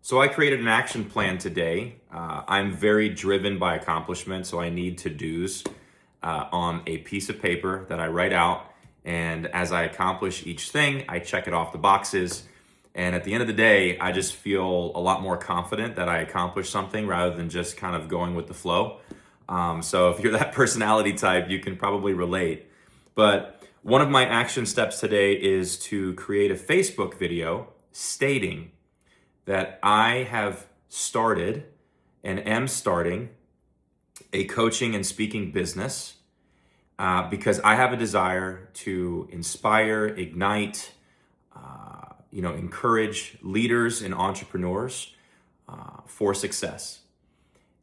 So I created an action plan today. I'm very driven by accomplishment, so I need to-dos on a piece of paper that I write out. And as I accomplish each thing, I check it off the boxes. And at the end of the day, I just feel a lot more confident that I accomplished something rather than just kind of going with the flow. So if you're that personality type, you can probably relate. But one of my action steps today is to create a Facebook video stating that I have started and am starting a coaching and speaking business because I have a desire to inspire, ignite, encourage leaders and entrepreneurs for success.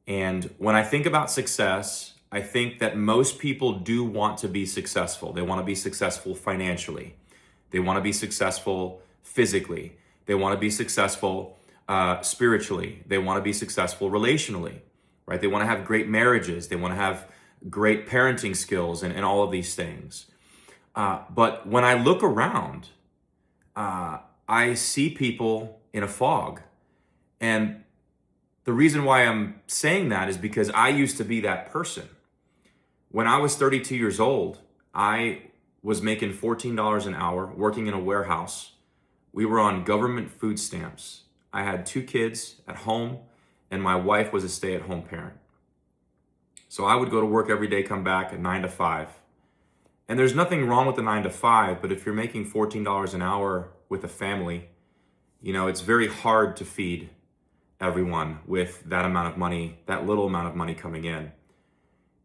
And when I think about success, I think that most people do want to be successful. They want to be successful financially. They want to be successful physically. They want to be successful spiritually. They want to be successful relationally, right? They want to have great marriages. They want to have great parenting skills and all of these things. But when I look around, I see people in a fog. And the reason why I'm saying that is because I used to be that person. When I was 32 years old, I was making $14 an hour working in a warehouse. We were on government food stamps. I had 2 kids at home, and my wife was a stay-at-home parent. So I would go to work every day, come back at 9 to 5. And there's nothing wrong with the 9 to 5, but if you're making $14 an hour with a family, it's very hard to feed everyone with that amount of money, that little amount of money coming in.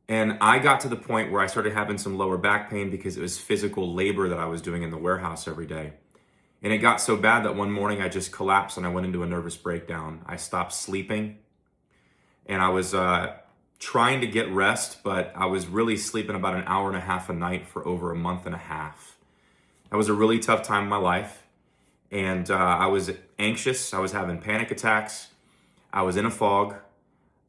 And I got to the point where I started having some lower back pain because it was physical labor that I was doing in the warehouse every day. And it got so bad that one morning I just collapsed and I went into a nervous breakdown. I stopped sleeping and I was trying to get rest, but I was really sleeping about an hour and a half a night for over a month and a half. That was a really tough time in my life. And I was anxious. I was having panic attacks. I was in a fog.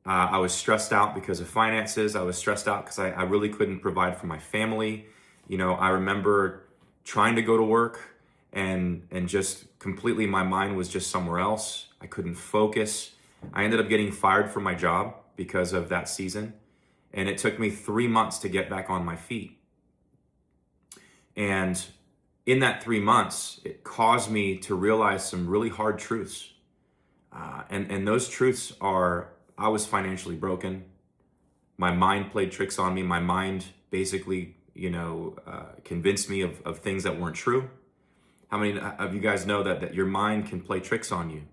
I was stressed out because of finances. I was stressed out because I really couldn't provide for my family. I remember trying to go to work and just completely my mind was just somewhere else. I couldn't focus. I ended up getting fired from my job because of that season. And it took me 3 months to get back on my feet. And in that 3 months, it caused me to realize some really hard truths. And those truths are, I was financially broken. My mind played tricks on me. My mind basically, convinced me of things that weren't true. How many of you guys know that your mind can play tricks on you?